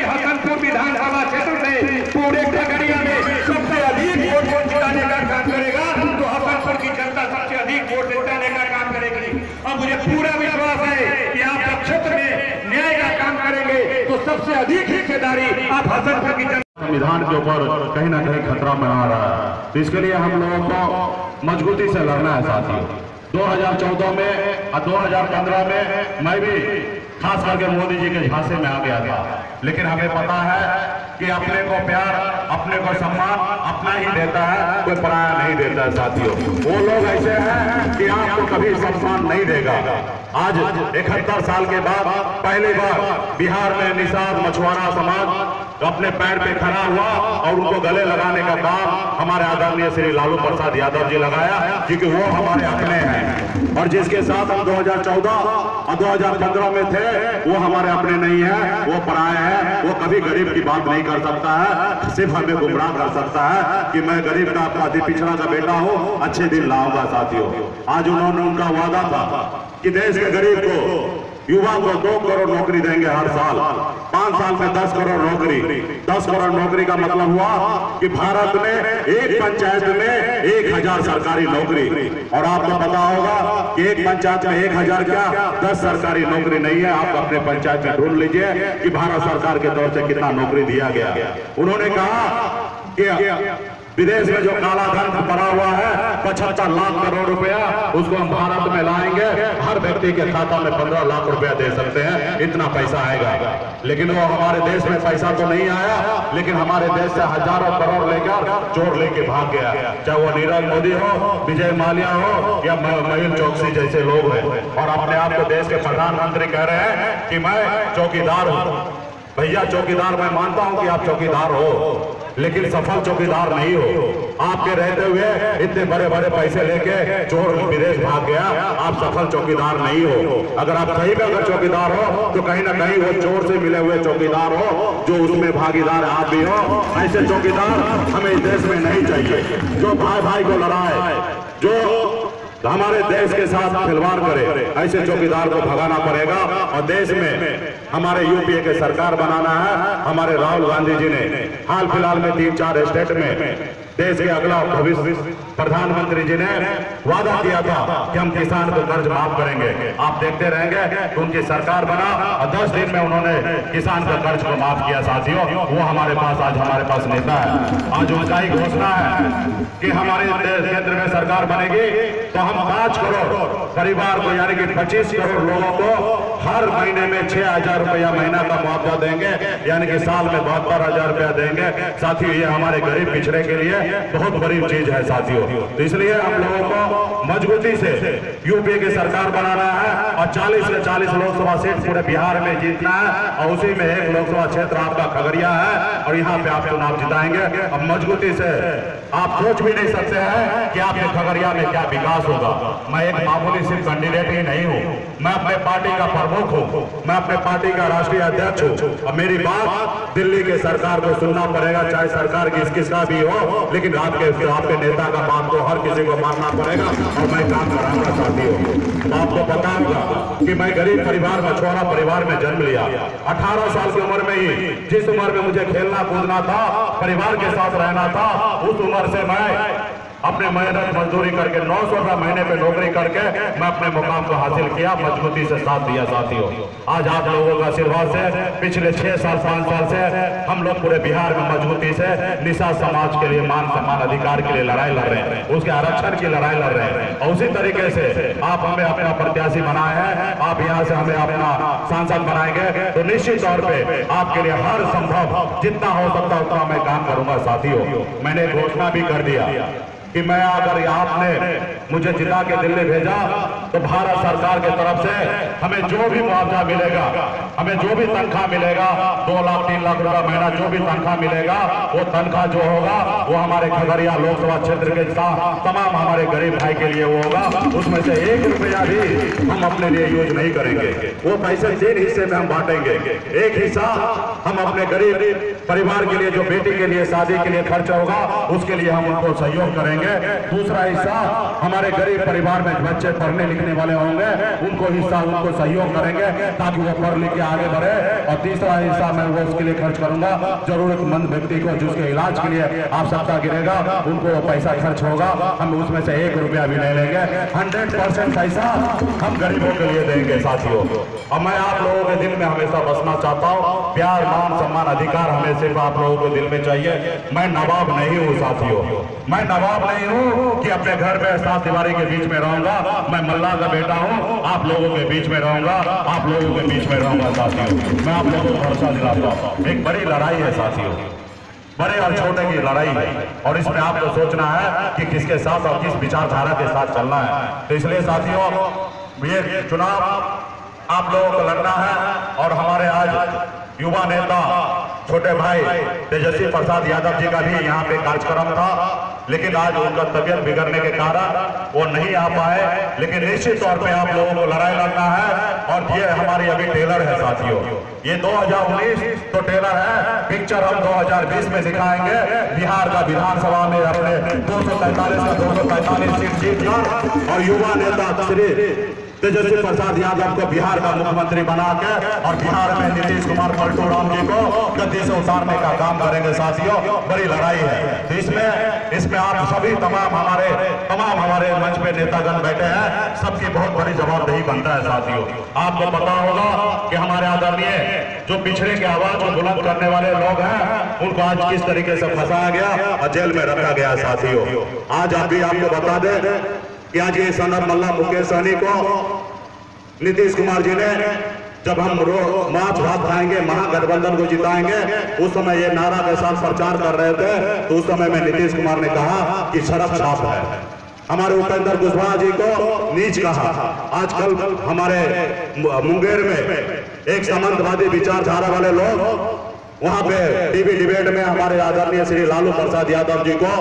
हसनपुर विधानसभा क्षेत्र से पूरे खगड़िया में सबसे अधिक वोट जिताने का काम करेगा, तो हसनपुर की जनता सबसे अधिक वोट जिताने का काम करेगी। और मुझे पूरा विश्वास है कि आप जब क्षेत्र में न्याय का काम करेंगे तो सबसे अधिक हिस्सेदारी आप हसनपुर की जनता। संविधान के ऊपर कहीं ना कहीं खतरा बना रहा है, तो इसके लिए हम लोगों को मजबूती से लड़ना है साथियों। 2014 में और 2015 में मैं भी खास करके मोदी जी के झांसे में आ गया था, लेकिन हमें पता है कि अपने को प्यार, अपने को सम्मान अपना ही देता है, कोई पराया नहीं देता है साथियों। वो लोग ऐसे हैं कि आपको कभी सम्मान नहीं देगा। आज 71 साल के बाद पहली बार बिहार में निषाद मछुआरा समाज अपने पैर पे खड़ा हुआ और उनको गले लगाने का काम हमारे आदरणीय श्री लालू प्रसाद यादव जी लगाया, क्योंकि वो हमारे अपने हैं। और जिसके साथ हम 2014 और 2015 में थे वो हमारे अपने नहीं है, वो पराये हैं। वो कभी गरीब की बात नहीं कर सकता है, सिर्फ हमें गुमराह कर सकता है कि मैं गरीब का अति पिछड़ा का बेटा हूँ, अच्छे दिन लाऊंगा साथियों। आज उन्होंने उनका वादा था कि देश के गरीब को, युवा को 2 करोड़ नौकरी देंगे हर साल, 5 साल में 10 करोड़ नौकरी। 10 करोड़ नौकरी का मतलब हुआ कि भारत में एक पंचायत में 1000 सरकारी नौकरी। और आपको पता होगा कि एक पंचायत में 1000 क्या 10 सरकारी नौकरी नहीं है। आप अपने पंचायत में ढूंढ लीजिए कि भारत सरकार के तरफ से कितना नौकरी दिया गया। उन्होंने कहा कि विदेश में जो काला धन पड़ा हुआ है 75 लाख करोड़ रुपया, उसको हम भारत में लाएंगे, हर व्यक्ति के खाता में 15 लाख रुपया दे सकते हैं, इतना पैसा आएगा। लेकिन वो हमारे देश में पैसा तो नहीं आया, लेकिन हमारे देश से हजारों करोड़ लेकर चोर लेके भाग गया। चाहे वो नीरज मोदी हो, विजय माल्या हो या मेहुल चोकसी जैसे लोग हैं, और अपने आप को देश के प्रधानमंत्री कह रहे हैं कि मैं चौकीदार हूँ। भैया चौकीदार मैं मानता हूं कि आप चौकीदार हो, लेकिन सफल चौकीदार नहीं हो। आपके रहते हुए इतने बड़े बड़े पैसे लेके चोर विदेश भाग गया, आप सफल चौकीदार नहीं हो। अगर आप सही में अगर चौकीदार हो तो कहीं ना कहीं वो चोर से मिले हुए चौकीदार हो, जो उसमें भागीदार आप भी हो। ऐसे चौकीदार हमें इस देश में नहीं चाहिए, जो भाई भाई को लड़ाए, जो हमारे देश के साथ खिलवाड़ करे। ऐसे चौकीदार को भगाना पड़ेगा। और देश में हमारे यूपीए के सरकार बनाना है। हमारे राहुल गांधी जी ने हाल फिलहाल में 3-4 स्टेट में देश के अगला भविष्य प्रधानमंत्री जी ने वादा किया था कि हम किसान को कर्ज माफ करेंगे। आप देखते रहेंगे कि उनकी सरकार बना और 10 दिन में उन्होंने किसान का कर्ज को माफ किया साथियों। वो हमारे पास आज हमारे पास नेता है। आज उनका ही घोषणा है कि हमारे केंद्र में सरकार बनेगी तो हम 5 करोड़ परिवार को यानी कि 25 करोड़ लोगों को हर महीने में 6000 रुपया महीना का मुआवजा देंगे, यानी कि साल में 72,000 रुपया देंगे। साथियों ये हमारे गरीब पिछड़े के लिए बहुत बड़ी चीज है साथियों। तो इसलिए हम लोगों को मजबूती से यूपीए की सरकार बनाना है और 40 से 40 लोकसभा सीट पूरे बिहार में जीतना है। और उसी में एक लोकसभा क्षेत्र आपका खगड़िया है और यहाँ पे आप चुनाव जिताएंगे। अब मजबूती से आप सोच भी नहीं सकते हैं कि आपके खगड़िया में क्या विकास होगा। मैं एक मामूली सिर्फ कैंडिडेट ही नहीं हूँ, मैं अपने पार्टी का प्रमुख हूँ, मैं अपने पार्टी का राष्ट्रीय अध्यक्ष हूँ। और मेरी बात दिल्ली के सरकार को सुनना पड़ेगा, चाहे सरकार किसका भी हो, लेकिन आपके नेता का बात को हर किसी को मानना पड़ेगा और मैं काम कराना चाहती हूँ। आपको पता होगा कि मैं गरीब परिवार मछुआरा परिवार में जन्म लिया। 18 साल की उम्र में ही जिस उम्र में मुझे खेलना कूदना था, परिवार के साथ रहना था, उस उम्र से मैं अपने मेहनत मजदूरी करके 900 रुपया महीने पे नौकरी करके मैं अपने मुकाम को हासिल किया, मजबूती से साथ दिया साथियों। आज आप लोगों का आशीर्वाद से पिछले 6 साल 5 साल से हम लोग पूरे बिहार में मजबूती से निषाद समाज के लिए मान सम्मान अधिकार के लिए लड़ाई लड़ रहे हैं, उसके आरक्षण की लड़ाई लड़ रहे हैं। और उसी तरीके से आप हमें अपना प्रत्याशी बनाए हैं, आप यहाँ से हमें अपना सांसद बनाएंगे तो निश्चित तौर पे आपके लिए हर संभव जितना हो सकता उतना मैं काम करूंगा साथियों। मैंने घोषणा भी कर दिया कि मैं अगर आपने मुझे जिता के दिल्ली भेजा तो भारत सरकार की तरफ से हमें जो भी मुआवजा मिलेगा, हमें जो भी तनख्वाह मिलेगा, 2 लाख 3 लाख रुपया महीना जो भी तनख्वाह मिलेगा, वो तनख्वाह जो होगा वो हमारे खगड़िया लोकसभा क्षेत्र के तमाम हमारे गरीब भाई के लिए वो होगा। उसमें से 1 रुपया भी हम अपने लिए यूज नहीं करेंगे। वो पैसे 3 हिस्से में हम बांटेंगे। एक हिस्सा हम अपने गरीब परिवार के लिए, जो बेटी के लिए शादी के लिए खर्च होगा, उसके लिए हम उनको सहयोग करेंगे। दूसरा हिस्सा हमारे गरीब परिवार में बच्चे पढ़ने लिखने वाले होंगे उनको हिस्सा, उनको सहयोग करेंगे ताकि वो पढ़ लिख के आगे बढ़े। और तीसरा हिस्सा मैं वो उसके लिए खर्च करूंगा, जरूरतमंद व्यक्ति को जिसके इलाज के लिए आवश्यकता गिरेगा उनको पैसा खर्च होगा, हम उसमें से 1 रुपया भी नहीं लेंगे। 100% पैसा हम गरीबों के लिए देंगे साथियों। और मैं आप लोगों के दिल में हमेशा बसना चाहता हूँ, प्यार मान सम्मान अधिकार हमें सिर्फ आप लोगों को दिल में चाहिए। मैं नवाब नहीं हूँ साथियों, मैं नवाब नहीं हूँ कि अपने घर में 7 दीवारी के बीच में रहूंगा। मैं मल्ला का बेटा हूँ, आप लोगों के बीच में रहूंगा, आप लोगों के बीच में रहूंगा साथियों। मैं आप लोगों को भरोसा दिलाता हूँ। एक बड़ी लड़ाई है साथियों, बड़े और छोटे की लड़ाई है, और इसमें आपको सोचना है कि किसके साथ और किस विचारधारा के साथ चलना है। तो इसलिए साथियों ये चुनाव आप लोगों को लड़ना है। और हमारे आज युवा नेता छोटे भाई तेजस्वी प्रसाद यादव जी का भी यहाँ पे कार्यक्रम था, लेकिन आज उनका तबियत बिगड़ने के कारण वो नहीं आ पाए। लेकिन निश्चित तौर पे आप लोगों को लड़ाई लड़ना है। और ये हमारी अभी टेलर है साथियों, ये 2019 तो टेलर है, पिक्चर हम 2020 में दिखाएंगे। बिहार का विधानसभा में अपने 243 का 245 सीट जीतना और युवा नेता श्री तेजस्वी प्रसाद यादव को बिहार का मुख्यमंत्री बना के और बिहार में नीतीश कुमार पलटू राम जी को गद्दी से उतारने का काम करेंगे साथियों। बड़ी लड़ाई है। तो इसमें आप सभी तमाम हमारे मंच पे नेतागण बैठे हैं, सबकी बहुत बड़ी जवाबदेही बनता है साथियों। आपको पता होगा कि हमारे आदरणीय जो पिछड़े की आवाज को बुलंद करने वाले लोग हैं उनको आज किस तरीके से फंसाया गया और जेल में रखा गया साथियों। आज अभी आपको बता दें कि आज ये सनद मल्ला मुकेश सहनी को नीतीश कुमार जी ने जब हम मार्च भात खाएंगे महागठबंधन को जिताएंगे उस समय ये नारा के साथ प्रचार कर रहे थे, तो उस समय में नीतीश कुमार ने कहा कि सड़क छाप है। हमारे उपेंद्र कुशवाहा जी को नीच कहा। आजकल हमारे मुंगेर में एक सामंतवादी विचारधारा वाले लोग वहां पे टीवी डिबेट में हमारे आदरणीय श्री लालू प्रसाद यादव जी को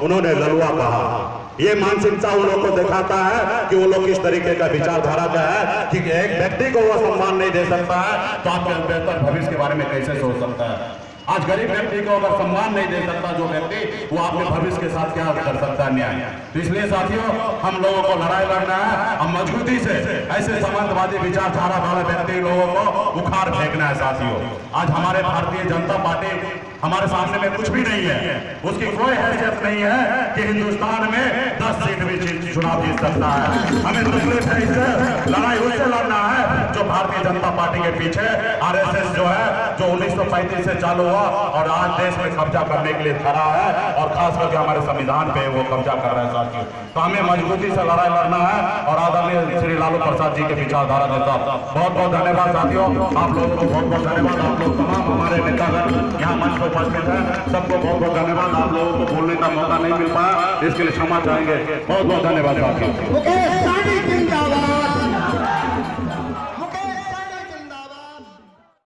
उन्होंने ललुआ कहा। ये मानसिकता उन लोगों को दिखाता है कि वो लोग किस तरीके का विचारधारा का है कि एक व्यक्ति को वो सम्मान नहीं दे सकता है तो आपके बेहतर भविष्य के बारे में कैसे सोच सकता है। आज गरीब व्यक्ति को अगर सम्मान नहीं दे सकता जो व्यक्ति, वो आपके भविष्य के साथ क्या कर सकता है न्याय। तो इसलिए साथियों हम लोगों को लड़ाई लड़ना है, हम मजबूती से ऐसे सामंतवादी विचारधारा वाले व्यक्ति लोगों को उखाड़ फेंकना है साथियों। आज हमारे भारतीय जनता पार्टी हमारे सामने में कुछ भी नहीं है, उसकी कोई हैसियत नहीं है कि हिंदुस्तान में 10 सीट भी चुनाव जीत सकता है। हमें तकलीफ है, इससे लड़ाई उससे लड़ना है जो भारतीय जनता पार्टी के पीछे आरएसएस जो है, जो 1935 से चालू हुआ और आज देश में कब्जा करने के लिए खड़ा है और खास करके हमारे संविधान पे वो कब्जा कर रहे हैं साथियों। तो हमें मजबूती से लड़ाई लड़ना है और आदरणीय श्री लालू प्रसाद जी के विचारधारा के साथ बहुत बहुत धन्यवाद साथियों। आप लोगों को बहुत बहुत धन्यवाद। आप लोग तमाम हमारे नेतागण यहाँ मंच पर उपस्थित है, सबको बहुत बहुत धन्यवाद। आप लोगों को बोलने का मौका नहीं मिल पाया, इसके लिए क्षमा चाहेंगे। बहुत बहुत धन्यवाद साथियों।